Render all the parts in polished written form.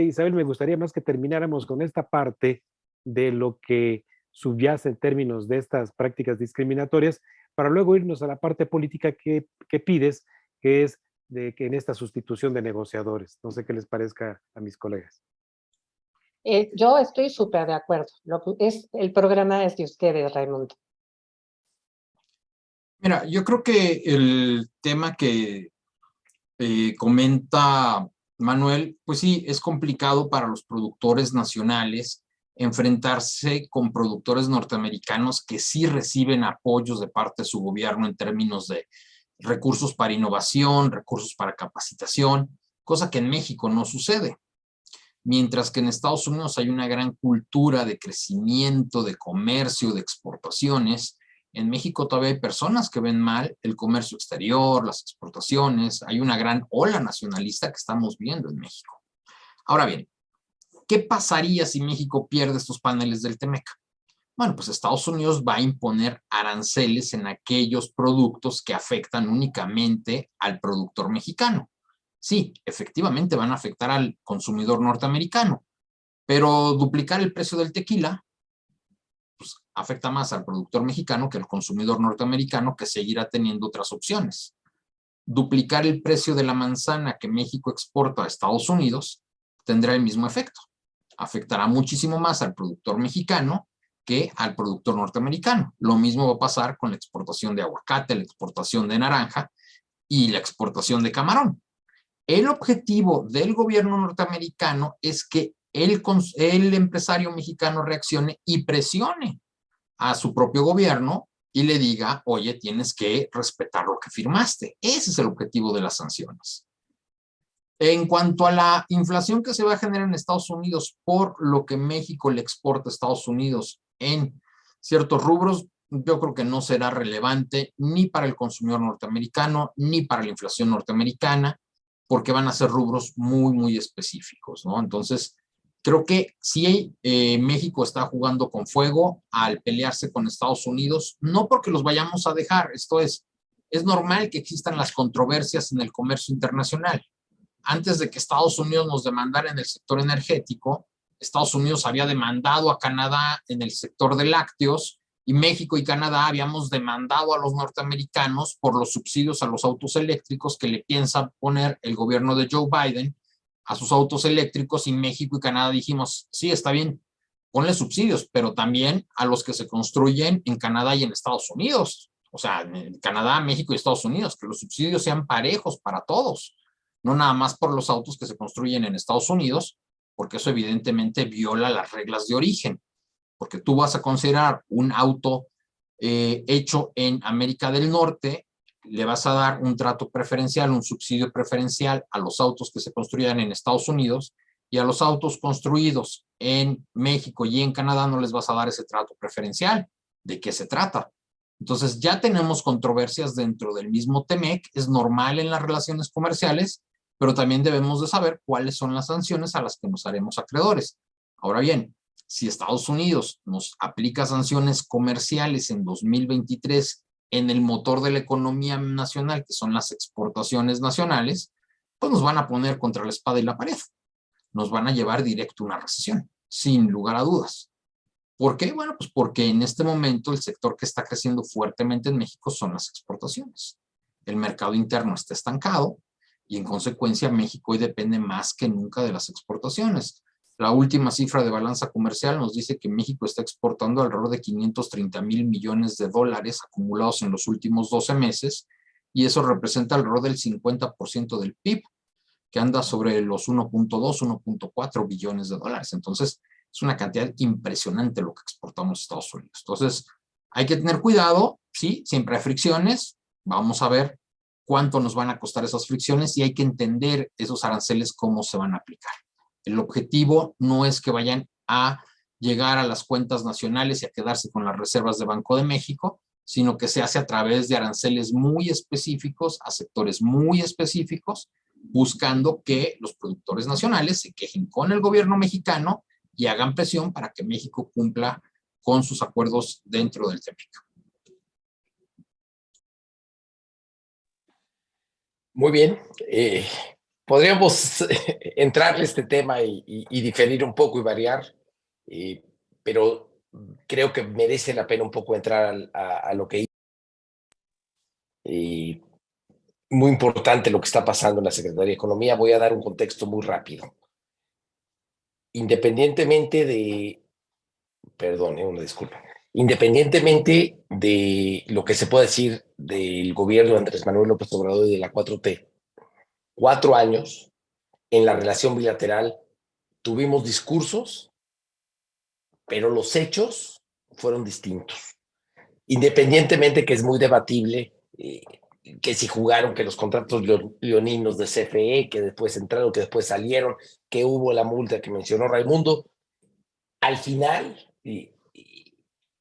Isabel, me gustaría más que termináramos con esta parte de lo que subyace en términos de estas prácticas discriminatorias, para luego irnos a la parte política que pides, que es de que en esta sustitución de negociadores. No sé qué les parezca a mis colegas. Yo estoy súper de acuerdo. El programa es de ustedes, Raimundo. Mira, yo creo que el tema que comenta Manuel, pues sí, es complicado para los productores nacionales enfrentarse con productores norteamericanos que sí reciben apoyos de parte de su gobierno en términos de recursos para innovación, recursos para capacitación, cosa que en México no sucede. Mientras que en Estados Unidos hay una gran cultura de crecimiento, de comercio, de exportaciones, en México todavía hay personas que ven mal el comercio exterior, las exportaciones, hay una gran ola nacionalista que estamos viendo en México. Ahora bien, ¿qué pasaría si México pierde estos paneles del TEMEC? Bueno, pues Estados Unidos va a imponer aranceles en aquellos productos que afectan únicamente al productor mexicano. Sí, efectivamente van a afectar al consumidor norteamericano, pero duplicar el precio del tequila pues, afecta más al productor mexicano que al consumidor norteamericano, que seguirá teniendo otras opciones. Duplicar el precio de la manzana que México exporta a Estados Unidos tendrá el mismo efecto. Afectará muchísimo más al productor mexicano que al productor norteamericano. Lo mismo va a pasar con la exportación de aguacate, la exportación de naranja y la exportación de camarón. El objetivo del gobierno norteamericano es que el empresario mexicano reaccione y presione a su propio gobierno y le diga, oye, tienes que respetar lo que firmaste. Ese es el objetivo de las sanciones. En cuanto a la inflación que se va a generar en Estados Unidos por lo que México le exporta a Estados Unidos en ciertos rubros, yo creo que no será relevante ni para el consumidor norteamericano ni para la inflación norteamericana, porque van a ser rubros muy, muy específicos, ¿no? Entonces, creo que sí, México está jugando con fuego al pelearse con Estados Unidos, no porque los vayamos a dejar, esto es normal que existan las controversias en el comercio internacional. Antes de que Estados Unidos nos demandara en el sector energético, Estados Unidos había demandado a Canadá en el sector de lácteos y México y Canadá habíamos demandado a los norteamericanos por los subsidios a los autos eléctricos que le piensa poner el gobierno de Joe Biden a sus autos eléctricos, y México y Canadá dijimos, sí, está bien, ponle subsidios, pero también a los que se construyen en Canadá y en Estados Unidos. O sea, en Canadá, México y Estados Unidos, que los subsidios sean parejos para todos, no nada más por los autos que se construyen en Estados Unidos, porque eso evidentemente viola las reglas de origen, porque tú vas a considerar un auto hecho en América del Norte, le vas a dar un trato preferencial, un subsidio preferencial a los autos que se construyan en Estados Unidos, y a los autos construidos en México y en Canadá no les vas a dar ese trato preferencial. ¿De qué se trata? Entonces ya tenemos controversias dentro del mismo TEMEC, es normal en las relaciones comerciales, pero también debemos de saber cuáles son las sanciones a las que nos haremos acreedores. Ahora bien, si Estados Unidos nos aplica sanciones comerciales en 2023 en el motor de la economía nacional, que son las exportaciones nacionales, pues nos van a poner contra la espada y la pared. Nos van a llevar directo a una recesión, sin lugar a dudas. ¿Por qué? Bueno, pues porque en este momento el sector que está creciendo fuertemente en México son las exportaciones. El mercado interno está estancado y en consecuencia México hoy depende más que nunca de las exportaciones. La última cifra de balanza comercial nos dice que México está exportando alrededor de 530 mil millones de dólares acumulados en los últimos 12 meses, y eso representa alrededor del 50% del PIB, que anda sobre los 1.2, 1.4 billones de dólares. Entonces, es una cantidad impresionante lo que exportamos a Estados Unidos. Entonces, hay que tener cuidado, sí, siempre hay fricciones, vamos a ver cuánto nos van a costar esas fricciones y hay que entender esos aranceles cómo se van a aplicar. El objetivo no es que vayan a llegar a las cuentas nacionales y a quedarse con las reservas de Banco de México, sino que se hace a través de aranceles muy específicos a sectores muy específicos, buscando que los productores nacionales se quejen con el gobierno mexicano y hagan presión para que México cumpla con sus acuerdos dentro del TEMEC. Muy bien. podríamos entrarle a este tema y diferir un poco y variar, pero creo que merece la pena un poco entrar a lo que y muy importante lo que está pasando en la Secretaría de Economía. Voy a dar un contexto muy rápido. Independientemente de, perdón, una disculpa, independientemente de lo que se pueda decir del gobierno de Andrés Manuel López Obrador y de la 4T, 4 años en la relación bilateral tuvimos discursos, pero los hechos fueron distintos. Independientemente que es muy debatible que si jugaron, que los contratos leoninos de CFE, que después entraron, que después salieron, que hubo la multa que mencionó Raimundo, al final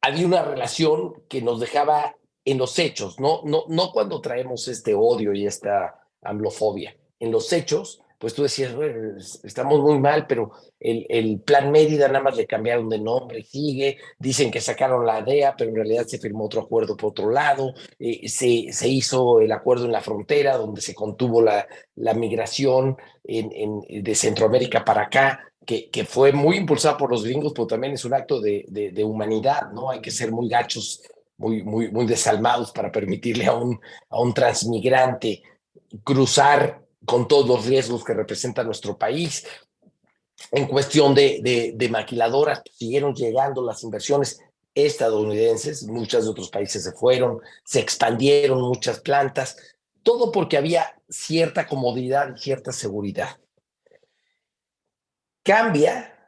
había una relación que nos dejaba en los hechos, no cuando traemos este odio y esta amblofobia. En los hechos, pues tú decías, bueno, estamos muy mal, pero el plan Mérida nada más le cambiaron de nombre, sigue, dicen que sacaron la DEA, pero en realidad se firmó otro acuerdo por otro lado, se hizo el acuerdo en la frontera donde se contuvo la migración de Centroamérica para acá, que fue muy impulsada por los gringos, pero también es un acto de humanidad, ¿no? Hay que ser muy gachos, muy desalmados para permitirle a un transmigrante cruzar con todos los riesgos que representa nuestro país. En cuestión de maquiladoras, siguieron llegando las inversiones estadounidenses, muchas de otros países se fueron, se expandieron muchas plantas, todo porque había cierta comodidad y cierta seguridad. Cambia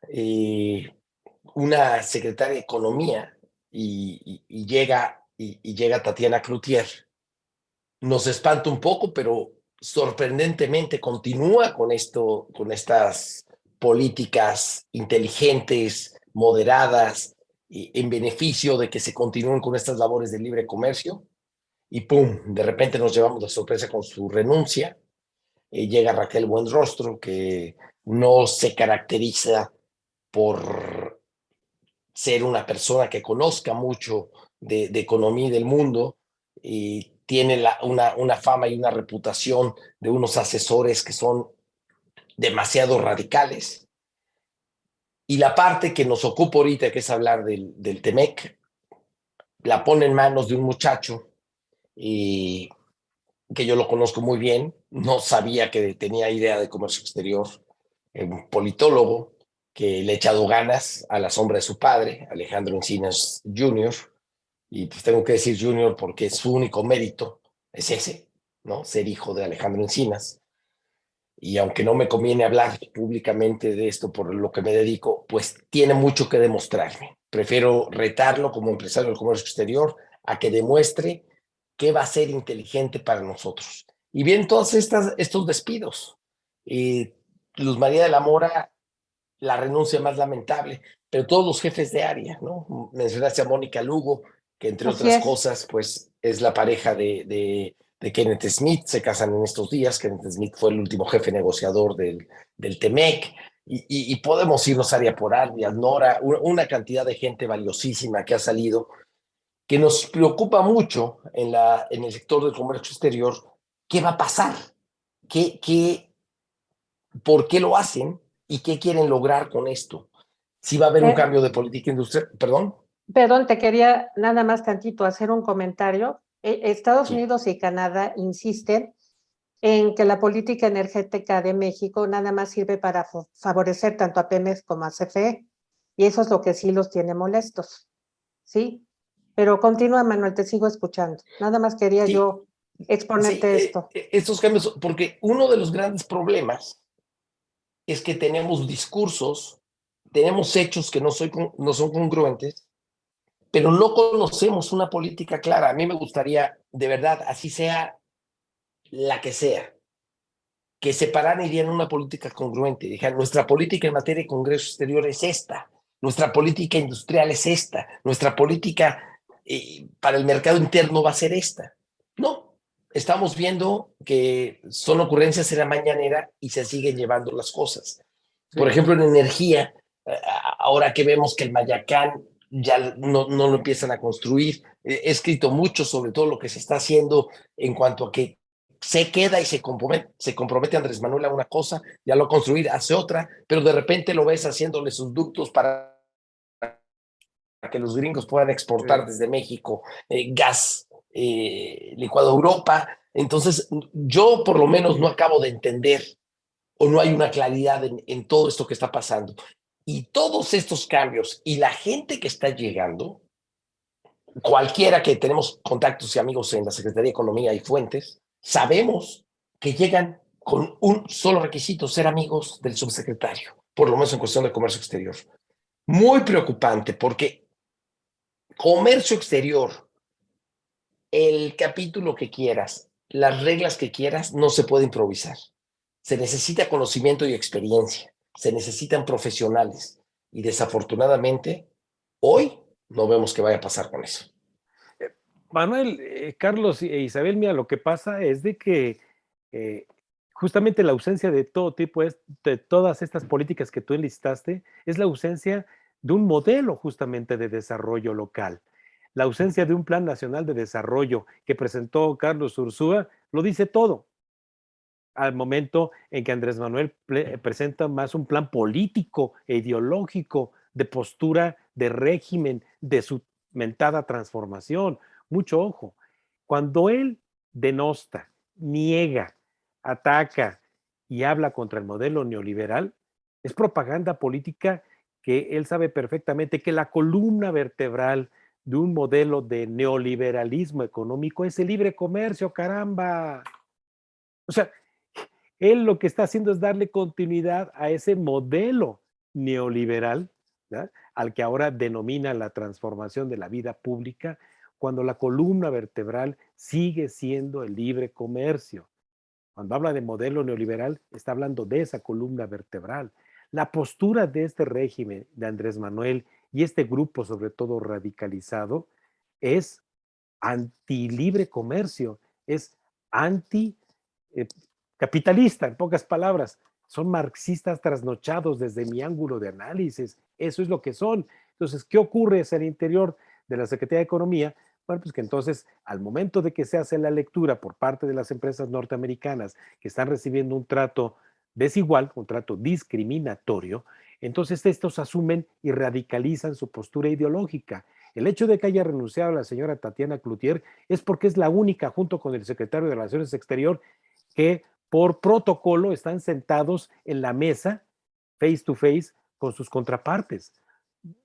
una secretaria de Economía y llega Tatiana Cloutier. Nos espanta un poco, pero sorprendentemente continúa con estas políticas inteligentes, moderadas, en beneficio de que se continúen con estas labores de libre comercio. Y ¡pum! De repente nos llevamos la sorpresa con su renuncia. Llega Raquel Buenrostro, que no se caracteriza por ser una persona que conozca mucho de economía y del mundo, y tiene una fama y una reputación de unos asesores que son demasiado radicales. Y la parte que nos ocupa ahorita, que es hablar del TEMEC, la pone en manos de un muchacho que yo lo conozco muy bien, no sabía que tenía idea de comercio exterior, un politólogo que le ha echado ganas a la sombra de su padre, Alejandro Encinas Jr., y pues tengo que decir Jr. porque su único mérito es ese, ¿no? Ser hijo de Alejandro Encinas. Y aunque no me conviene hablar públicamente de esto por lo que me dedico, pues tiene mucho que demostrarme. Prefiero retarlo como empresario del comercio exterior a que demuestre qué va a ser inteligente para nosotros. Y bien, todos estos despidos. Luz María de la Mora, la renuncia más lamentable, pero todos los jefes de área, ¿no? Mencionaste a Mónica Lugo, que entre otras cosas, pues es la pareja de Kenneth Smith, se casan en estos días. Kenneth Smith fue el último jefe negociador del TEMEC, y podemos irnos área por área, Nora, una cantidad de gente valiosísima que ha salido, que nos preocupa mucho en el sector del comercio exterior. ¿Qué va a pasar? ¿Por qué lo hacen? ¿Y qué quieren lograr con esto? Si va a haber un cambio de política industrial, perdón. Perdón, te quería nada más tantito hacer un comentario. Estados Unidos y Canadá insisten en que la política energética de México nada más sirve para favorecer tanto a Pemex como a CFE, y eso es lo que sí los tiene molestos, ¿sí? Pero continúa, Manuel, te sigo escuchando. Nada más quería yo exponerte esto. Estos cambios, porque uno de los grandes problemas es que tenemos discursos, tenemos hechos que no son congruentes, pero no conocemos una política clara. A mí me gustaría, de verdad, así sea la que sea, que separaran y dieran una política congruente. Dijeran, nuestra política en materia de Congreso Exterior es esta, nuestra política industrial es esta, nuestra política para el mercado interno va a ser esta. No, estamos viendo que son ocurrencias en la mañanera y se siguen llevando las cosas. Sí. Por ejemplo, en energía, ahora que vemos que el Mayacán ya no lo empiezan a construir, he escrito mucho sobre todo lo que se está haciendo en cuanto a que se queda y se compromete Andrés Manuel a una cosa, ya lo construir, hace otra, pero de repente lo ves haciéndole sus ductos para que los gringos puedan exportar desde México gas licuado a Europa. Entonces, yo por lo menos no acabo de entender o no hay una claridad en todo esto que está pasando. Y todos estos cambios y la gente que está llegando, cualquiera que tenemos contactos y amigos en la Secretaría de Economía y fuentes, sabemos que llegan con un solo requisito, ser amigos del subsecretario, por lo menos en cuestión de comercio exterior. Muy preocupante porque comercio exterior, el capítulo que quieras, las reglas que quieras, no se puede improvisar. Se necesita conocimiento y experiencia, se necesitan profesionales y desafortunadamente hoy no vemos qué vaya a pasar con eso. Manuel, Carlos e Isabel, mira, lo que pasa es de que eh, justamente la ausencia de todo tipo, de todas estas políticas que tú enlistaste, es la ausencia de un modelo justamente de desarrollo local. La ausencia de un plan nacional de desarrollo que presentó Carlos Ursúa lo dice todo. Al momento en que Andrés Manuel presenta más un plan político e ideológico de postura de régimen, de su mentada transformación. Mucho ojo. Cuando él denosta, niega, ataca y habla contra el modelo neoliberal, es propaganda política que él sabe perfectamente que la columna vertebral de un modelo de neoliberalismo económico es el libre comercio, caramba. O sea, él lo que está haciendo es darle continuidad a ese modelo neoliberal, ¿verdad?, al que ahora denomina la transformación de la vida pública, cuando la columna vertebral sigue siendo el libre comercio. Cuando habla de modelo neoliberal, está hablando de esa columna vertebral. La postura de este régimen de Andrés Manuel y este grupo, sobre todo radicalizado, es anti-libre comercio, es anti eh, capitalista, en pocas palabras. Son marxistas trasnochados desde mi ángulo de análisis. Eso es lo que son. Entonces, ¿qué ocurre hacia el interior de la Secretaría de Economía? Bueno, pues que entonces, al momento de que se hace la lectura por parte de las empresas norteamericanas que están recibiendo un trato desigual, un trato discriminatorio, entonces estos asumen y radicalizan su postura ideológica. El hecho de que haya renunciado la señora Tatiana Cloutier es porque es la única, junto con el secretario de Relaciones Exteriores, que por protocolo están sentados en la mesa, face to face, con sus contrapartes.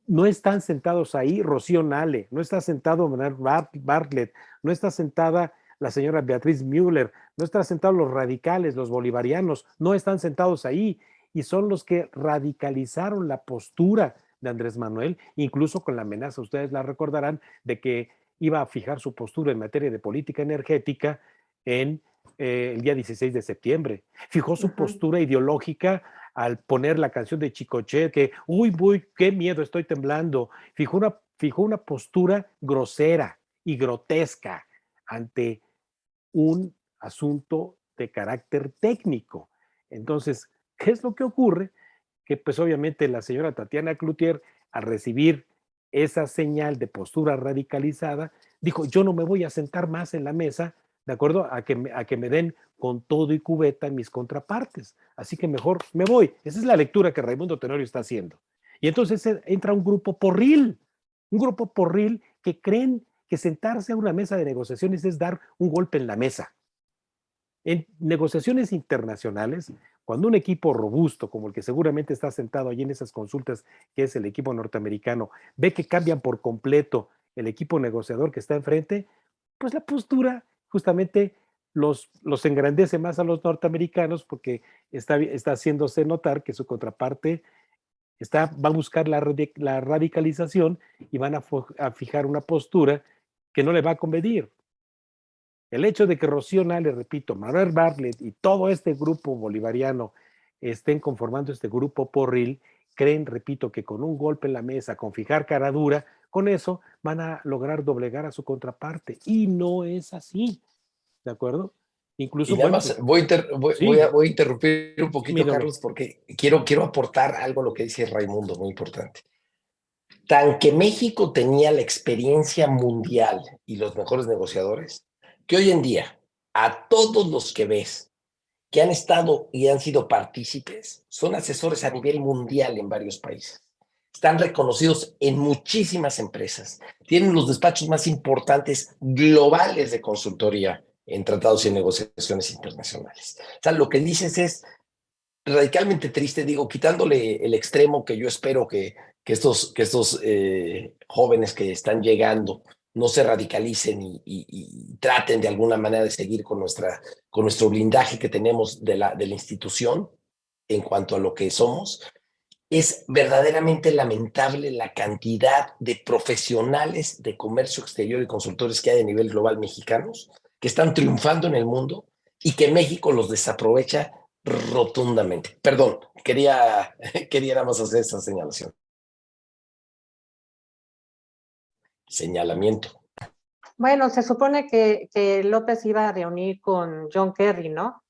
No están sentados ahí Rocío Nale, no está sentado Manuel Bartlett, no está sentada la señora Beatriz Müller, no están sentados los radicales, los bolivarianos, no están sentados ahí y son los que radicalizaron la postura de Andrés Manuel, incluso con la amenaza, ustedes la recordarán, de que iba a fijar su postura en materia de política energética en el día 16 de septiembre. Fijó su postura ideológica al poner la canción de Chicoche, que, uy, qué miedo, estoy temblando. Fijó una postura grosera y grotesca ante un asunto de carácter técnico. Entonces, ¿qué es lo que ocurre? Que pues obviamente la señora Tatiana Cloutier, al recibir esa señal de postura radicalizada, dijo, yo no me voy a sentar más en la mesa, ¿de acuerdo? A que me den con todo y cubeta mis contrapartes. Así que mejor me voy. Esa es la lectura que Raimundo Tenorio está haciendo. Y entonces entra un grupo porril que creen que sentarse a una mesa de negociaciones es dar un golpe en la mesa. En negociaciones internacionales, cuando un equipo robusto, como el que seguramente está sentado allí en esas consultas, que es el equipo norteamericano, ve que cambian por completo el equipo negociador que está enfrente, pues la postura justamente los engrandece más a los norteamericanos porque está haciéndose notar que su contraparte va a buscar la radicalización y van a fijar una postura que no le va a convenir. El hecho de que Rocío Nale, repito, Manuel Bartlett y todo este grupo bolivariano estén conformando este grupo porril, creen, repito, que con un golpe en la mesa, con fijar cara dura, con eso van a lograr doblegar a su contraparte. Y no es así, ¿de acuerdo? Incluso, Y nada bueno, más pues, sí, voy a interrumpir un poquito, mírame. Carlos, porque quiero aportar algo a lo que dice Raimundo, muy importante. Tan que México tenía la experiencia mundial y los mejores negociadores, que hoy en día a todos los que ves que han estado y han sido partícipes, son asesores a nivel mundial en varios países. Están reconocidos en muchísimas empresas. Tienen los despachos más importantes globales de consultoría en tratados y negociaciones internacionales. O sea, lo que dices es radicalmente triste, digo, quitándole el extremo que yo espero que estos jóvenes que están llegando no se radicalicen y traten de alguna manera de seguir con nuestro blindaje que tenemos de la institución en cuanto a lo que somos. Es verdaderamente lamentable la cantidad de profesionales de comercio exterior y consultores que hay a nivel global mexicanos que están triunfando en el mundo y que México los desaprovecha rotundamente. Perdón, quería nada más hacer esa señalación. Señalamiento. Bueno, se supone que López iba a reunir con John Kerry, ¿no?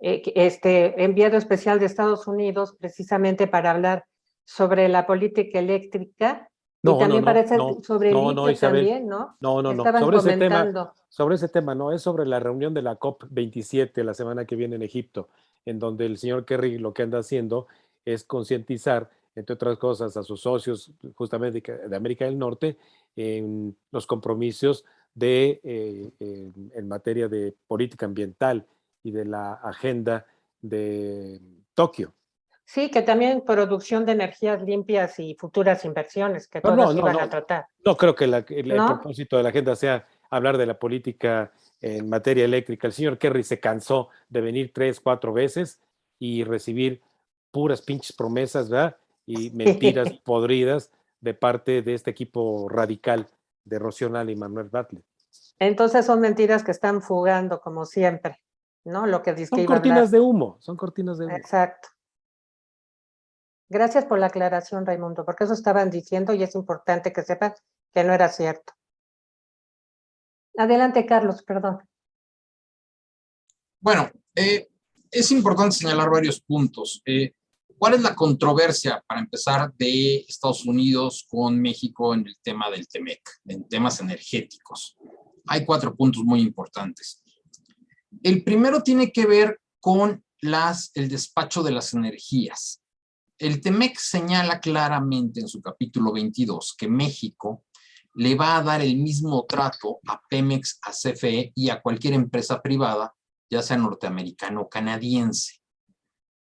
Enviado especial de Estados Unidos precisamente para hablar sobre la política eléctrica y también parece sobre el litio Isabel, también, ¿no? No. Estaban comentando. Sobre ese tema, no, es sobre la reunión de la COP27 la semana que viene en Egipto, en donde el señor Kerry lo que anda haciendo es concientizar, entre otras cosas, a sus socios justamente de América del Norte en los compromisos en materia de política ambiental y de la agenda de Tokio. Sí, que también producción de energías limpias y futuras inversiones, que todos iban a tratar. No creo que el propósito de la agenda sea hablar de la política en materia eléctrica. El señor Kerry se cansó de venir 3, 4 veces y recibir puras pinches promesas, ¿verdad? Y mentiras podridas de parte de este equipo radical de Rocío Nale y Manuel Bartlett. Entonces son mentiras que están fugando, como siempre, ¿no? Lo que dice son cortinas de humo, son cortinas de humo. Exacto. Gracias por la aclaración, Raimundo, porque eso estaban diciendo y es importante que sepan que no era cierto. Adelante, Carlos, perdón. Bueno, es importante señalar varios puntos. ¿Cuál es la controversia, para empezar, de Estados Unidos con México en el tema del TEMEC, en temas energéticos? Hay 4 puntos muy importantes. El primero tiene que ver con el despacho de las energías. El TEMEC señala claramente en su capítulo 22 que México le va a dar el mismo trato a Pemex, a CFE y a cualquier empresa privada, ya sea norteamericana o canadiense.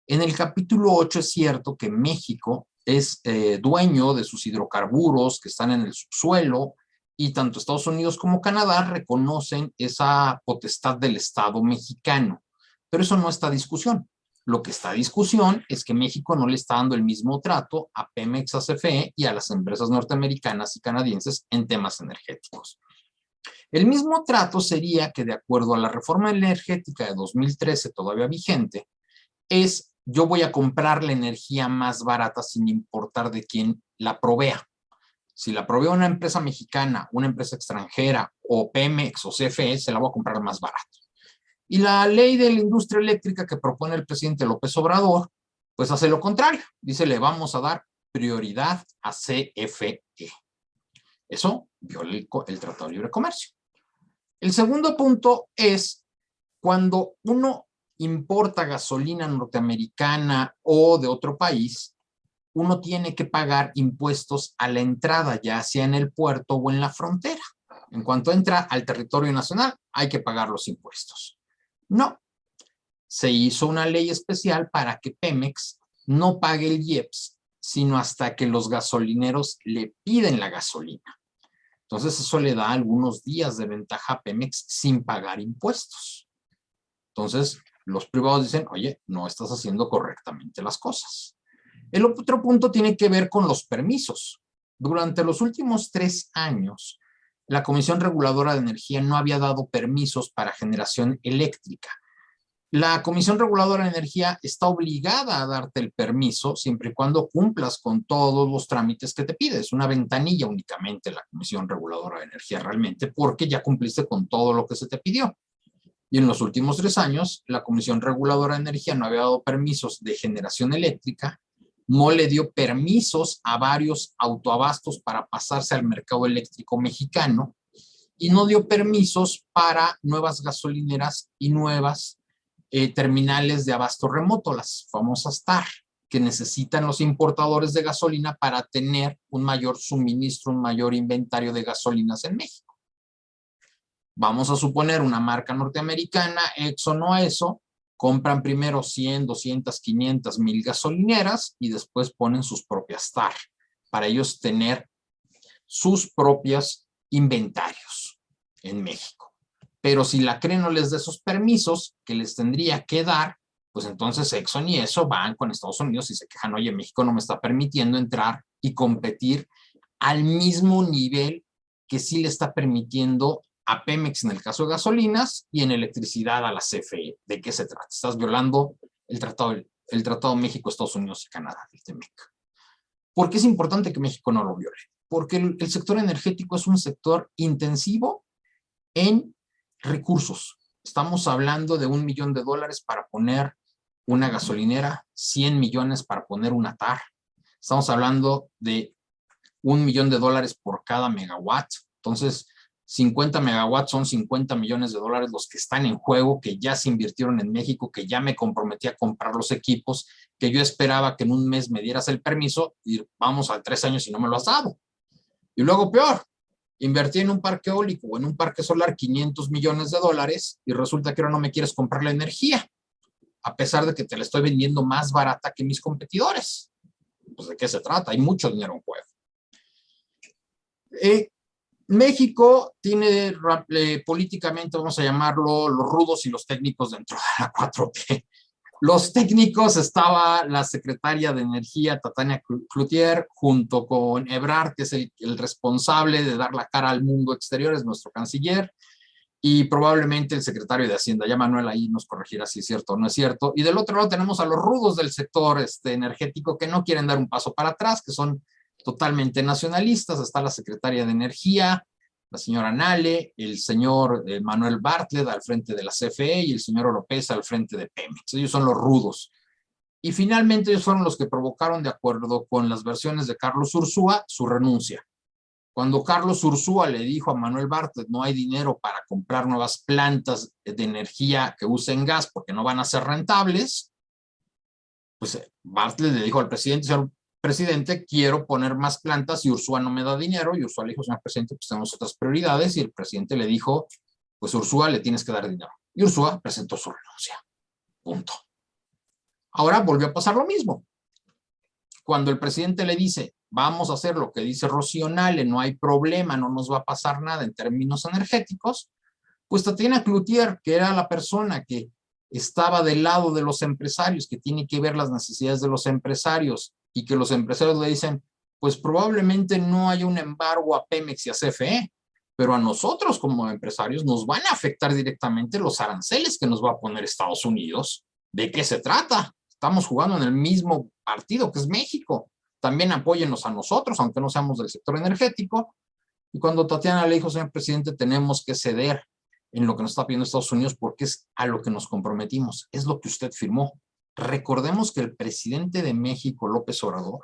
En el capítulo 8 es cierto que México es dueño de sus hidrocarburos que están en el subsuelo y tanto Estados Unidos como Canadá reconocen esa potestad del Estado mexicano. Pero eso no está en discusión. Lo que está en discusión es que México no le está dando el mismo trato a Pemex, a CFE y a las empresas norteamericanas y canadienses en temas energéticos. El mismo trato sería que, de acuerdo a la reforma energética de 2013 todavía vigente, yo voy a comprar la energía más barata sin importar de quién la provea. Si la provee una empresa mexicana, una empresa extranjera o Pemex o CFE, se la voy a comprar más barato. Y la ley de la industria eléctrica que propone el presidente López Obrador, pues hace lo contrario. Dice, le vamos a dar prioridad a CFE. Eso viola el Tratado de Libre Comercio. El segundo punto es cuando uno importa gasolina norteamericana o de otro país, uno tiene que pagar impuestos a la entrada, ya sea en el puerto o en la frontera. En cuanto entra al territorio nacional, hay que pagar los impuestos. No. Se hizo una ley especial para que Pemex no pague el IEPS, sino hasta que los gasolineros le piden la gasolina. Entonces, eso le da algunos días de ventaja a Pemex sin pagar impuestos. Entonces, los privados dicen, oye, no estás haciendo correctamente las cosas. El otro punto tiene que ver con los permisos. Durante los últimos 3 años, la Comisión Reguladora de Energía no había dado permisos para generación eléctrica. La Comisión Reguladora de Energía está obligada a darte el permiso siempre y cuando cumplas con todos los trámites que te pides. Una ventanilla únicamente la Comisión Reguladora de Energía realmente, porque ya cumpliste con todo lo que se te pidió. Y en los últimos 3 años, la Comisión Reguladora de Energía no había dado permisos de generación eléctrica, no le dio permisos a varios autoabastos para pasarse al mercado eléctrico mexicano y no dio permisos para nuevas gasolineras y nuevas terminales de abasto remoto, las famosas TAR, que necesitan los importadores de gasolina para tener un mayor suministro, un mayor inventario de gasolinas en México. Vamos a suponer una marca norteamericana, Exxon o ESO, compran primero 100, 200, 500, 1000 gasolineras y después ponen sus propias TAR para ellos tener sus propios inventarios en México. Pero si la CRE no les da esos permisos que les tendría que dar, pues entonces Exxon y ESO van con Estados Unidos y se quejan, oye, México no me está permitiendo entrar y competir al mismo nivel que sí le está permitiendo a Pemex en el caso de gasolinas y en electricidad a la CFE. ¿De qué se trata? Estás violando el tratado México, Estados Unidos y Canadá, el TEMEC. ¿Por qué es importante que México no lo viole? Porque el sector energético es un sector intensivo en recursos. Estamos hablando de $1 millón para poner una gasolinera, 100 millones para poner una TAR. Estamos hablando de $1 millón por cada megawatt. Entonces, 50 megawatts son 50 millones de dólares los que están en juego, que ya se invirtieron en México, que ya me comprometí a comprar los equipos, que yo esperaba que en un mes me dieras el permiso y vamos a 3 años y no me lo has dado. Y luego peor, invertí en un parque eólico o en un parque solar 500 millones de dólares y resulta que ahora no me quieres comprar la energía, a pesar de que te la estoy vendiendo más barata que mis competidores. Pues, ¿de qué se trata? Hay mucho dinero en juego. México tiene políticamente, vamos a llamarlo, los rudos y los técnicos dentro de la 4T. Los técnicos estaba la secretaria de Energía, Tatiana Cloutier, junto con Ebrard, que es el responsable de dar la cara al mundo exterior, es nuestro canciller, y probablemente el secretario de Hacienda. Ya Manuel ahí nos corregirá si es cierto o no es cierto. Y del otro lado tenemos a los rudos del sector energético que no quieren dar un paso para atrás, que son totalmente nacionalistas. Está la secretaria de Energía, la señora Nale, el señor Manuel Bartlett al frente de la CFE y el señor Oropesa al frente de Pemex. Ellos son los rudos. Y finalmente ellos fueron los que provocaron, de acuerdo con las versiones de Carlos Ursúa, su renuncia. Cuando Carlos Ursúa le dijo a Manuel Bartlett, no hay dinero para comprar nuevas plantas de energía que usen gas porque no van a ser rentables, pues Bartlett le dijo al presidente, señor presidente, quiero poner más plantas y Ursúa no me da dinero. Y Ursúa le dijo, señor presidente, pues tenemos otras prioridades. Y el presidente le dijo, pues Ursúa le tienes que dar dinero. Y Ursúa presentó su renuncia. Punto. Ahora volvió a pasar lo mismo. Cuando el presidente le dice, vamos a hacer lo que dice Rocío Nale, no hay problema, no nos va a pasar nada en términos energéticos, pues Tatiana Cloutier, que era la persona que estaba del lado de los empresarios, que tiene que ver las necesidades de los empresarios, y que los empresarios le dicen, pues probablemente no haya un embargo a Pemex y a CFE, pero a nosotros como empresarios nos van a afectar directamente los aranceles que nos va a poner Estados Unidos. ¿De qué se trata? Estamos jugando en el mismo partido que es México. También apóyennos a nosotros, aunque no seamos del sector energético. Y cuando Tatiana le dijo, señor presidente, tenemos que ceder en lo que nos está pidiendo Estados Unidos porque es a lo que nos comprometimos, es lo que usted firmó. Recordemos que el presidente de México, López Obrador,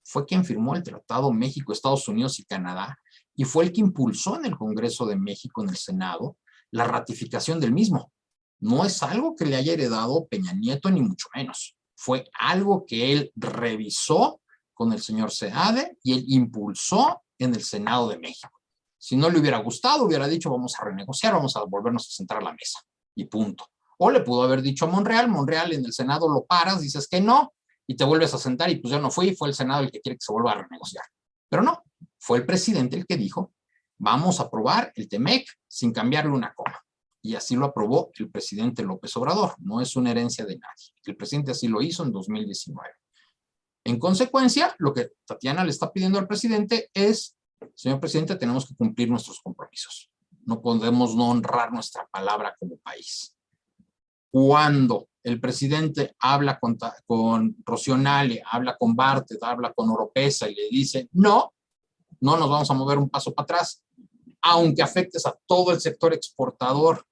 fue quien firmó el Tratado México, Estados Unidos y Canadá y fue el que impulsó en el Congreso de México, en el Senado, la ratificación del mismo. No es algo que le haya heredado Peña Nieto, ni mucho menos. Fue algo que él revisó con el señor Seade y él impulsó en el Senado de México. Si no le hubiera gustado, hubiera dicho, vamos a renegociar, vamos a volvernos a sentar a la mesa. Y punto. O le pudo haber dicho a Monreal en el Senado lo paras, dices que no, y te vuelves a sentar, y pues yo no fui, fue el Senado el que quiere que se vuelva a renegociar. Pero no, fue el presidente el que dijo, vamos a aprobar el TEMEC sin cambiarle una coma. Y así lo aprobó el presidente López Obrador, no es una herencia de nadie. El presidente así lo hizo en 2019. En consecuencia, lo que Tatiana le está pidiendo al presidente es, señor presidente, tenemos que cumplir nuestros compromisos. No podemos no honrar nuestra palabra como país. Cuando el presidente habla con Rocío Nale, habla con Bartlett, habla con Oropesa y le dice, no nos vamos a mover un paso para atrás, aunque afectes a todo el sector exportador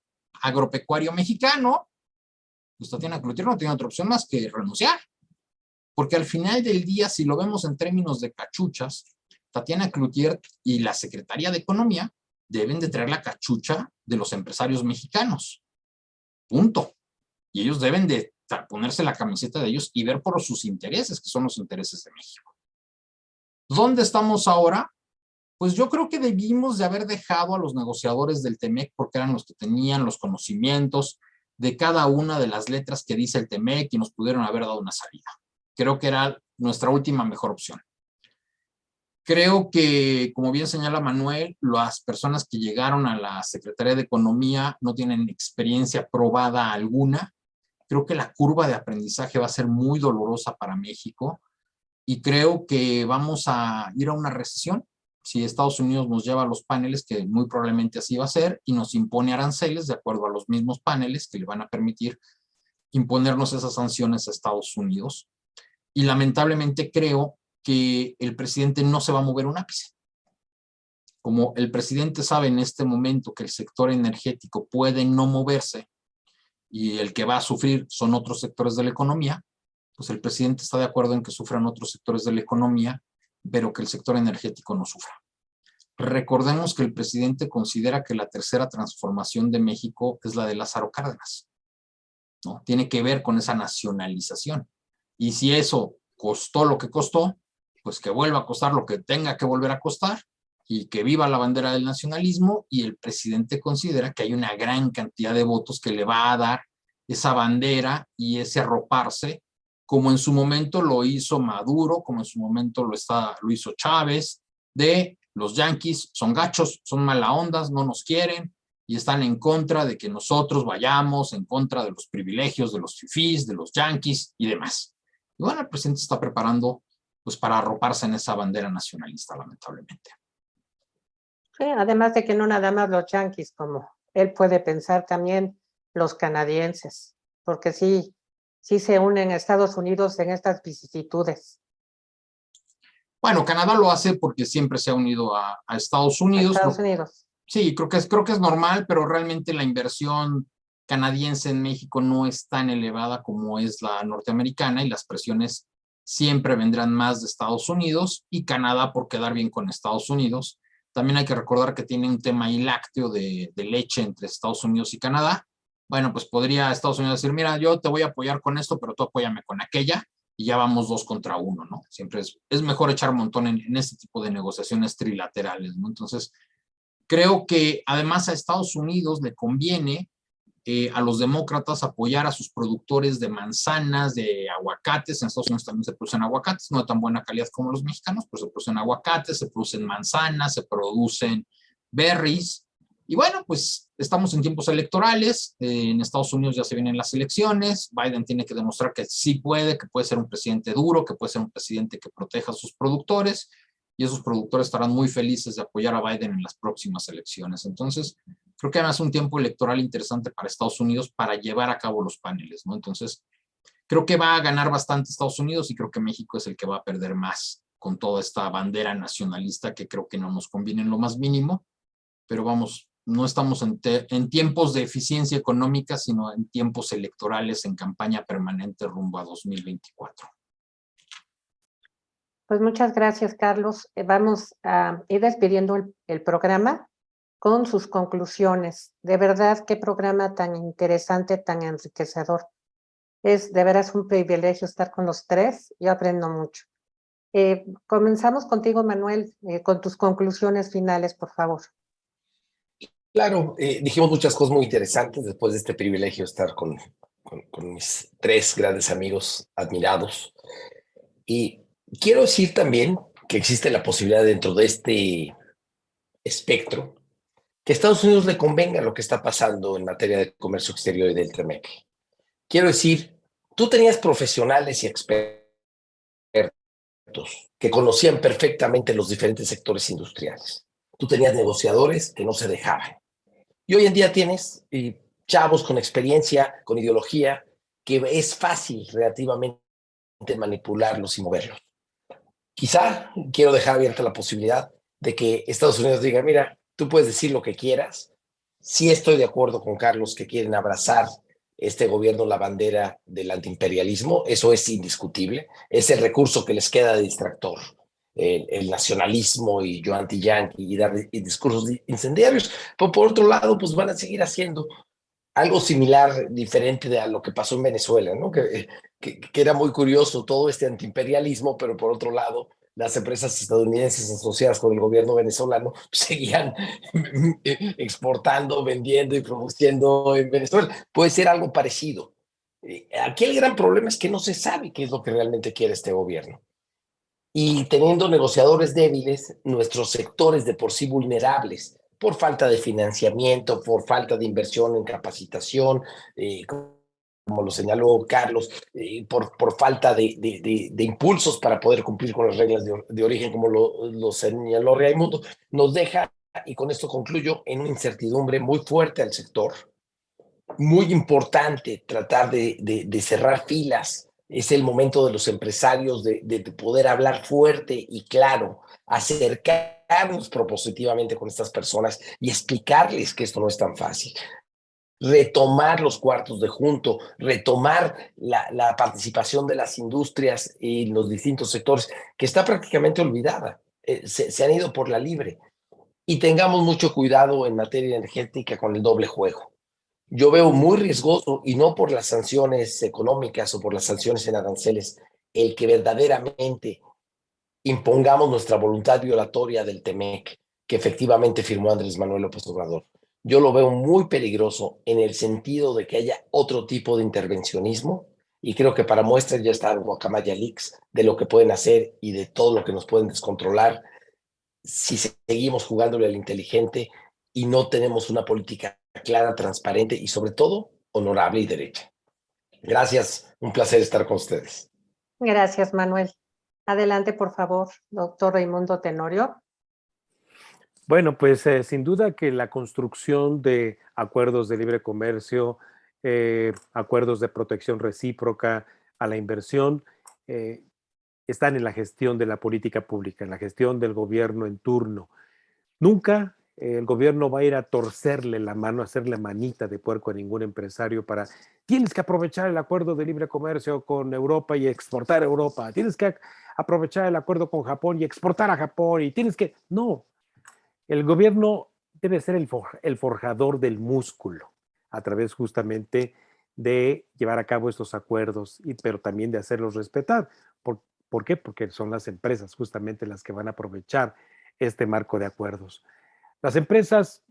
agropecuario mexicano, pues Tatiana Cloutier no tiene otra opción más que renunciar. Porque al final del día, si lo vemos en términos de cachuchas, Tatiana Cloutier y la Secretaría de Economía deben de traer la cachucha de los empresarios mexicanos. Punto. Y ellos deben de ponerse la camiseta de ellos y ver por sus intereses, que son los intereses de México. ¿Dónde estamos ahora? Pues yo creo que debimos de haber dejado a los negociadores del TEMEC, porque eran los que tenían los conocimientos de cada una de las letras que dice el TEMEC y nos pudieron haber dado una salida. Creo que era nuestra última mejor opción. Creo que, como bien señala Manuel, las personas que llegaron a la Secretaría de Economía no tienen experiencia probada alguna. Creo que la curva de aprendizaje va a ser muy dolorosa para México y creo que vamos a ir a una recesión si Estados Unidos nos lleva a los paneles, que muy probablemente así va a ser, y nos impone aranceles de acuerdo a los mismos paneles que le van a permitir imponernos esas sanciones a Estados Unidos. Y lamentablemente creo que el presidente no se va a mover un ápice. Como el presidente sabe en este momento que el sector energético puede no moverse y el que va a sufrir son otros sectores de la economía, pues el presidente está de acuerdo en que sufran otros sectores de la economía, pero que el sector energético no sufra. Recordemos que el presidente considera que la tercera transformación de México es la de Lázaro Cárdenas, ¿no? Tiene que ver con esa nacionalización. Y si eso costó lo que costó, pues que vuelva a costar lo que tenga que volver a costar y que viva la bandera del nacionalismo, y el presidente considera que hay una gran cantidad de votos que le va a dar esa bandera y ese arroparse, como en su momento lo hizo Maduro, como en su momento lo hizo Chávez, de los yanquis son gachos, son mala ondas, no nos quieren y están en contra de que nosotros vayamos en contra de los privilegios de los fifís, de los yanquis y demás. Y bueno, el presidente está preparando pues para arroparse en esa bandera nacionalista, lamentablemente. Sí, además de que no nada más los yanquis, como él puede pensar, también los canadienses, porque sí se unen a Estados Unidos en estas vicisitudes. Bueno, Canadá lo hace porque siempre se ha unido a Estados Unidos. Estados Unidos. Sí, creo que es normal, pero realmente la inversión canadiense en México no es tan elevada como es la norteamericana, y las presiones siempre vendrán más de Estados Unidos, y Canadá por quedar bien con Estados Unidos. También hay que recordar que tiene un tema ahí lácteo de leche entre Estados Unidos y Canadá. Bueno, pues podría Estados Unidos decir, mira, yo te voy a apoyar con esto, pero tú apóyame con aquella, y ya vamos 2 contra 1, ¿no? Siempre es mejor echar un montón en este tipo de negociaciones trilaterales, ¿no? Entonces, creo que además a Estados Unidos le conviene a los demócratas apoyar a sus productores de manzanas, de aguacates. En Estados Unidos también se producen aguacates, no de tan buena calidad como los mexicanos, pero se producen aguacates, se producen manzanas, se producen berries. Y bueno, pues estamos en tiempos electorales, en Estados Unidos ya se vienen las elecciones, Biden tiene que demostrar que sí puede, que puede ser un presidente duro, que puede ser un presidente que proteja a sus productores, y esos productores estarán muy felices de apoyar a Biden en las próximas elecciones. Entonces, creo que además es un tiempo electoral interesante para Estados Unidos para llevar a cabo los paneles, ¿no? Entonces, creo que va a ganar bastante Estados Unidos, y creo que México es el que va a perder más con toda esta bandera nacionalista que creo que no nos conviene en lo más mínimo, pero vamos, no estamos en tiempos de eficiencia económica, sino en tiempos electorales, en campaña permanente rumbo a 2024. Pues muchas gracias, Carlos. Vamos a ir despidiendo el programa con sus conclusiones. De verdad, qué programa tan interesante, tan enriquecedor. Es de veras un privilegio estar con los tres. Yo aprendo mucho. Comenzamos contigo, Manuel, con tus conclusiones finales, por favor. Claro, dijimos muchas cosas muy interesantes después de este privilegio de estar con mis 3 grandes amigos admirados. Y quiero decir también que existe la posibilidad dentro de este espectro que a Estados Unidos le convenga lo que está pasando en materia de comercio exterior y del TEMEC. Quiero decir, tú tenías profesionales y expertos que conocían perfectamente los diferentes sectores industriales. Tú tenías negociadores que no se dejaban. Y hoy en día tienes chavos con experiencia, con ideología, que es fácil relativamente manipularlos y moverlos. Quizá quiero dejar abierta la posibilidad de que Estados Unidos diga, mira, tú puedes decir lo que quieras. Sí estoy de acuerdo con Carlos que quieren abrazar este gobierno la bandera del antiimperialismo. Eso es indiscutible. Es el recurso que les queda de distractor. el nacionalismo y yo anti-yanqui y dar discursos incendiarios, pero por otro lado, pues van a seguir haciendo algo similar, diferente de a lo que pasó en Venezuela, ¿no? Que era muy curioso todo este antiimperialismo, pero por otro lado, las empresas estadounidenses asociadas con el gobierno venezolano seguían exportando, vendiendo y produciendo en Venezuela. Puede ser algo parecido. Aquí el gran problema es que no se sabe qué es lo que realmente quiere este gobierno. Y teniendo negociadores débiles, nuestros sectores de por sí vulnerables, por falta de financiamiento, por falta de inversión en capacitación, como lo señaló Carlos, por falta de impulsos para poder cumplir con las reglas de origen, como lo señaló Raimundo, nos deja, y con esto concluyo, en una incertidumbre muy fuerte al sector. Muy importante tratar de cerrar filas. Es el momento de los empresarios de poder hablar fuerte y claro, acercarnos propositivamente con estas personas y explicarles que esto no es tan fácil. Retomar los cuartos de junto, retomar la participación de las industrias en los distintos sectores, que está prácticamente olvidada. Se han ido por la libre. Y tengamos mucho cuidado en materia energética con el doble juego. Yo veo muy riesgoso, y no por las sanciones económicas o por las sanciones en aranceles, el que verdaderamente impongamos nuestra voluntad violatoria del TEMEC, que efectivamente firmó Andrés Manuel López Obrador. Yo lo veo muy peligroso en el sentido de que haya otro tipo de intervencionismo, y creo que para muestra ya está Guacamaya Leaks de lo que pueden hacer y de todo lo que nos pueden descontrolar si seguimos jugándole al inteligente y no tenemos una política clara, transparente y sobre todo honorable y derecha. Gracias, un placer estar con ustedes. Gracias, Manuel. Adelante, por favor, doctor Raimundo Tenorio. Bueno, pues sin duda que la construcción de acuerdos de libre comercio, acuerdos de protección recíproca a la inversión, están en la gestión de la política pública, en la gestión del gobierno en turno. Nunca el gobierno va a ir a torcerle la mano, a hacerle manita de puerco a ningún empresario para, tienes que aprovechar el acuerdo de libre comercio con Europa y exportar a Europa, tienes que aprovechar el acuerdo con Japón y exportar a Japón, y tienes que, no, el gobierno debe ser el forjador del músculo a través justamente de llevar a cabo estos acuerdos, pero también de hacerlos respetar. ¿Por qué? Porque son las empresas justamente las que van a aprovechar este marco de acuerdos. Las empresas,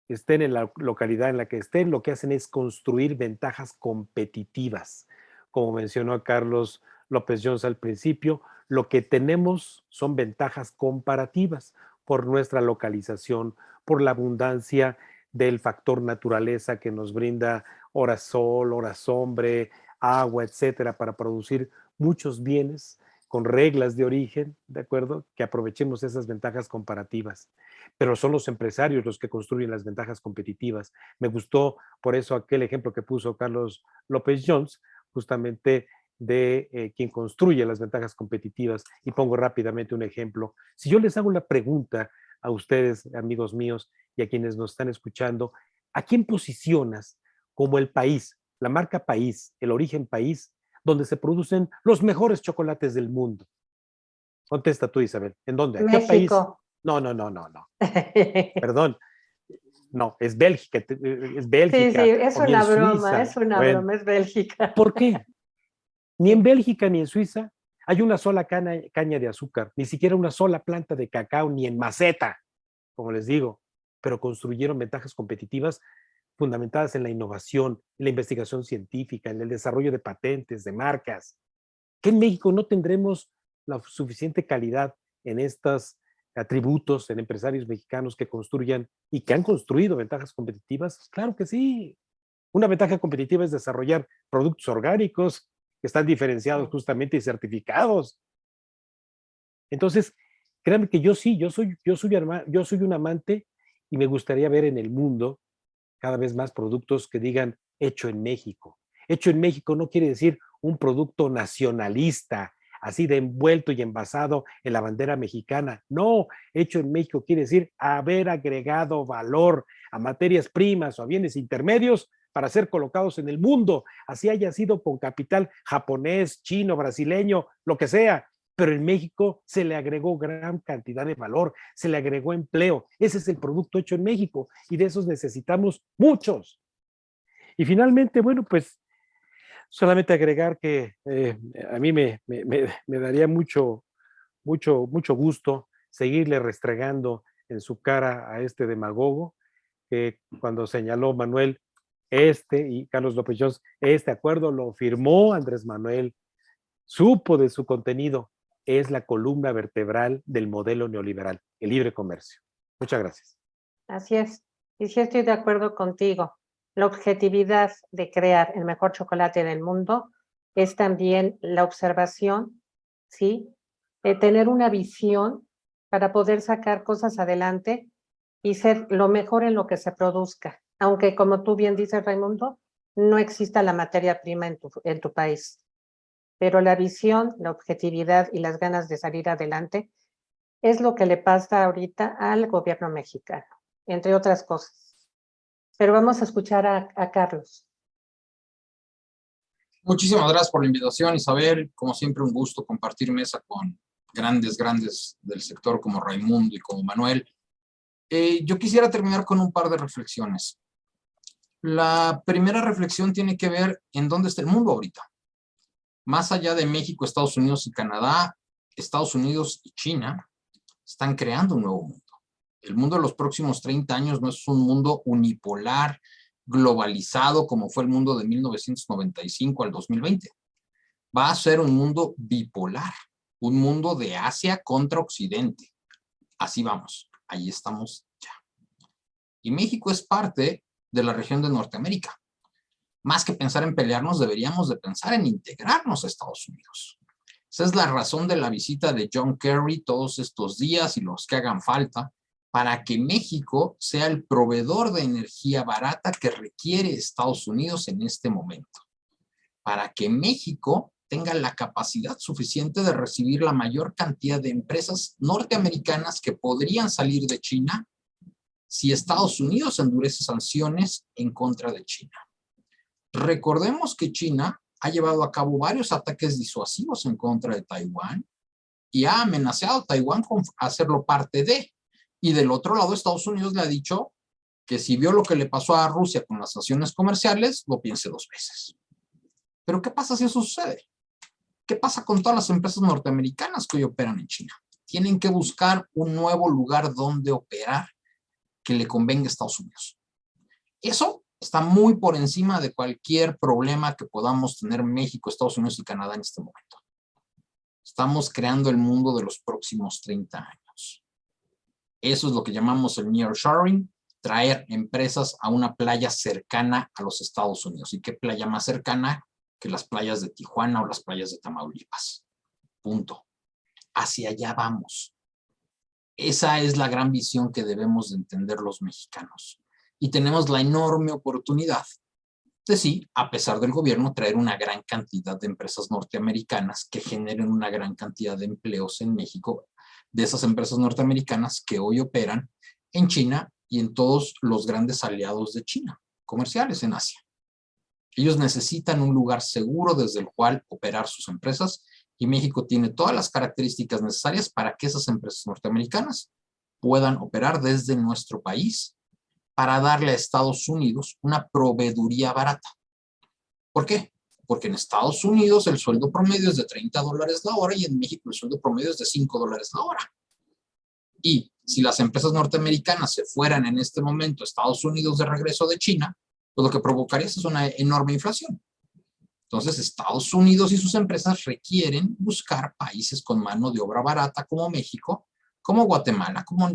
estén en la localidad en la que estén, lo que hacen es construir ventajas competitivas. Como mencionó Carlos López Jones al principio, lo que tenemos son ventajas comparativas por nuestra localización, por la abundancia del factor naturaleza que nos brinda horas sol, horas sombra, agua, etcétera, para producir muchos bienes con reglas de origen, ¿de acuerdo? Que aprovechemos esas ventajas comparativas. Pero son los empresarios los que construyen las ventajas competitivas. Me gustó por eso aquel ejemplo que puso Carlos López Jones, justamente de quien construye las ventajas competitivas. Y pongo rápidamente un ejemplo. Si yo les hago la pregunta a ustedes, amigos míos, y a quienes nos están escuchando, ¿a quién posicionas como el país, la marca país, el origen país, donde se producen los mejores chocolates del mundo? Contesta tú, Isabel. ¿En dónde? ¿A qué país? México. No. Perdón. No, es Bélgica. Es Sí, Bélgica es o bien una broma, Suiza. es una Bueno, broma, es Bélgica. ¿por qué? Ni en Bélgica ni en Suiza hay una sola caña de azúcar, ni siquiera una sola planta de cacao, ni en maceta, como les digo, pero construyeron ventajas competitivas fundamentadas en la innovación, en la investigación científica, en el desarrollo de patentes, de marcas. Que en México no tendremos la suficiente calidad en estos atributos, en empresarios mexicanos que construyan y que han construido ventajas competitivas. Claro que sí. Una ventaja competitiva es desarrollar productos orgánicos que están diferenciados justamente y certificados. Entonces, créanme que yo sí, yo soy un amante y me gustaría ver en el mundo cada vez más productos que digan hecho en México. Hecho en México no quiere decir un producto nacionalista, así de envuelto y envasado en la bandera mexicana. No, hecho en México quiere decir haber agregado valor a materias primas o a bienes intermedios para ser colocados en el mundo, así haya sido con capital japonés, chino, brasileño, lo que sea, pero en México se le agregó gran cantidad de valor, se le agregó empleo. Ese es el producto hecho en México y de esos necesitamos muchos. Y finalmente, bueno, pues solamente agregar que a mí me daría mucho gusto seguirle restregando en su cara a este demagogo que cuando señaló Manuel y Carlos López Jones, este acuerdo lo firmó Andrés Manuel, supo de su contenido, es la columna vertebral del modelo neoliberal, el libre comercio. Muchas gracias. Así es. Y sí estoy de acuerdo contigo. La objetividad de crear el mejor chocolate del mundo es también la observación, ¿sí? De tener una visión para poder sacar cosas adelante y ser lo mejor en lo que se produzca. Aunque, como tú bien dices, Raimundo, no exista la materia prima en tu país. Pero la visión, la objetividad y las ganas de salir adelante es lo que le pasa ahorita al gobierno mexicano, entre otras cosas. Pero vamos a escuchar a Carlos. Muchísimas gracias por la invitación, Isabel. Como siempre, un gusto compartir mesa con grandes del sector como Raimundo y como Manuel. Yo quisiera terminar con un par de reflexiones. La primera reflexión tiene que ver en dónde está el mundo ahorita. Más allá de México, Estados Unidos y Canadá, Estados Unidos y China están creando un nuevo mundo. El mundo de los próximos 30 años no es un mundo unipolar, globalizado, como fue el mundo de 1995 al 2020. Va a ser un mundo bipolar, un mundo de Asia contra Occidente. Así vamos, ahí estamos ya. Y México es parte de la región de Norteamérica. Más que pensar en pelearnos, deberíamos de pensar en integrarnos a Estados Unidos. Esa es la razón de la visita de John Kerry todos estos días y los que hagan falta, para que México sea el proveedor de energía barata que requiere Estados Unidos en este momento. Para que México tenga la capacidad suficiente de recibir la mayor cantidad de empresas norteamericanas que podrían salir de China si Estados Unidos endurece sanciones en contra de China. Recordemos que China ha llevado a cabo varios ataques disuasivos en contra de Taiwán y ha amenazado a Taiwán con hacerlo parte de. Y del otro lado, Estados Unidos le ha dicho que si vio lo que le pasó a Rusia con las sanciones comerciales, lo piense 2 veces. Pero ¿qué pasa si eso sucede? ¿Qué pasa con todas las empresas norteamericanas que hoy operan en China? Tienen que buscar un nuevo lugar donde operar que le convenga a Estados Unidos. Eso está muy por encima de cualquier problema que podamos tener México, Estados Unidos y Canadá en este momento. Estamos creando el mundo de los próximos 30 años. Eso es lo que llamamos el nearshoring, traer empresas a una playa cercana a los Estados Unidos. ¿Y qué playa más cercana que las playas de Tijuana o las playas de Tamaulipas? Punto. Hacia allá vamos. Esa es la gran visión que debemos de entender los mexicanos. Y tenemos la enorme oportunidad de sí, a pesar del gobierno, traer una gran cantidad de empresas norteamericanas que generen una gran cantidad de empleos en México, de esas empresas norteamericanas que hoy operan en China y en todos los grandes aliados de China, comerciales en Asia. Ellos necesitan un lugar seguro desde el cual operar sus empresas y México tiene todas las características necesarias para que esas empresas norteamericanas puedan operar desde nuestro país para darle a Estados Unidos una proveeduría barata. ¿Por qué? Porque en Estados Unidos el sueldo promedio es de $30 la hora y en México el sueldo promedio es de $5 la hora. Y si las empresas norteamericanas se fueran en este momento a Estados Unidos de regreso de China, pues lo que provocaría es una enorme inflación. Entonces, Estados Unidos y sus empresas requieren buscar países con mano de obra barata como México, como Guatemala, como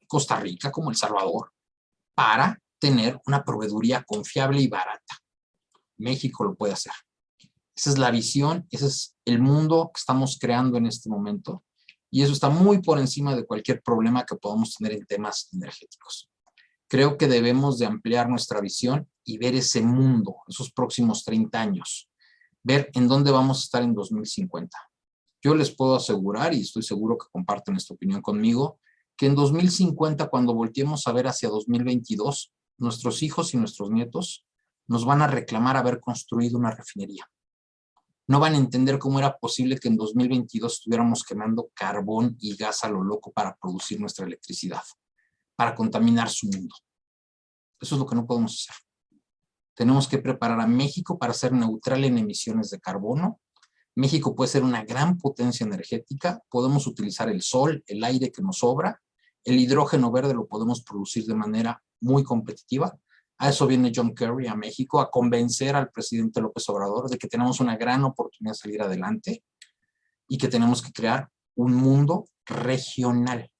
Costa Rica, como El Salvador, para tener una proveeduría confiable y barata. México lo puede hacer. Esa es la visión, ese es el mundo que estamos creando en este momento y eso está muy por encima de cualquier problema que podamos tener en temas energéticos. Creo que debemos de ampliar nuestra visión y ver ese mundo, esos próximos 30 años, ver en dónde vamos a estar en 2050. Yo les puedo asegurar, y estoy seguro que comparten esta opinión conmigo, que en 2050, cuando volteemos a ver hacia 2022, nuestros hijos y nuestros nietos nos van a reclamar haber construido una refinería. No van a entender cómo era posible que en 2022 estuviéramos quemando carbón y gas a lo loco para producir nuestra electricidad, para contaminar su mundo. Eso es lo que no podemos hacer. Tenemos que preparar a México para ser neutral en emisiones de carbono. México puede ser una gran potencia energética. Podemos utilizar el sol, el aire que nos sobra. El hidrógeno verde lo podemos producir de manera muy competitiva. A eso viene John Kerry a México, a convencer al presidente López Obrador de que tenemos una gran oportunidad de salir adelante y que tenemos que crear un mundo regional.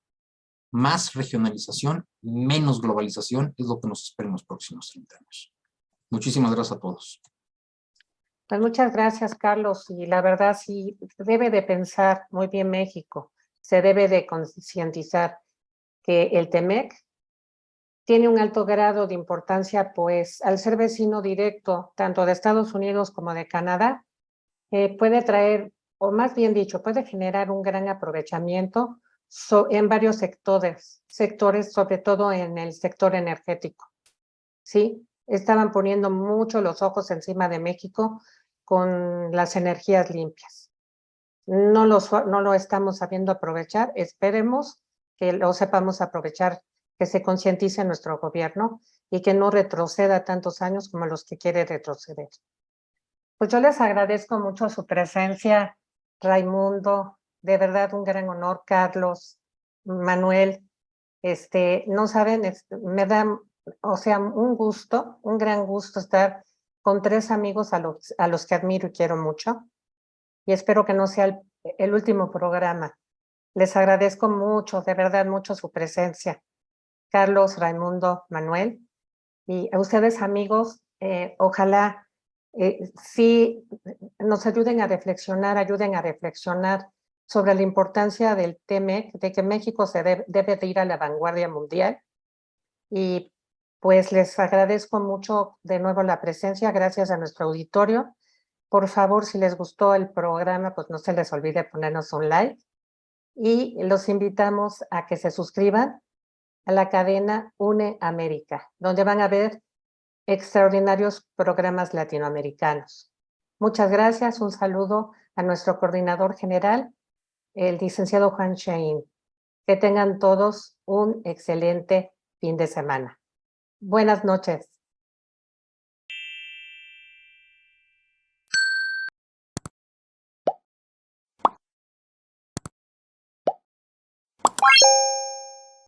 Más regionalización, menos globalización es lo que nos espera en los próximos 30 años. Muchísimas gracias a todos. Pues muchas gracias, Carlos. Y la verdad sí, debe de pensar muy bien México. Se debe de concientizar que el TEMEC tiene un alto grado de importancia, pues al ser vecino directo tanto de Estados Unidos como de Canadá, puede traer, o más bien dicho, puede generar un gran aprovechamiento en varios sectores, sobre todo en el sector energético. Sí, estaban poniendo mucho los ojos encima de México con las energías limpias. No lo estamos sabiendo aprovechar. Esperemos que lo sepamos aprovechar, que se concientice nuestro gobierno y que no retroceda tantos años como los que quiere retroceder. Pues yo les agradezco mucho su presencia, Raimundo. De verdad, un gran honor, Carlos, Manuel. No saben, me da, o sea, un gran gusto estar con tres amigos a los que admiro y quiero mucho. Y espero que no sea el último programa. Les agradezco mucho, de verdad, mucho su presencia. Carlos, Raimundo, Manuel. Y a ustedes, amigos, ojalá sí nos ayuden a reflexionar sobre la importancia del TEMEC, de que México debe de ir a la vanguardia mundial. Y pues les agradezco mucho de nuevo la presencia, gracias a nuestro auditorio. Por favor, si les gustó el programa, pues no se les olvide ponernos un like. Y los invitamos a que se suscriban a la cadena UNE América, donde van a ver extraordinarios programas latinoamericanos. Muchas gracias. Un saludo a nuestro coordinador general, el licenciado Juan Chaín. Que tengan todos un excelente fin de semana. Buenas noches.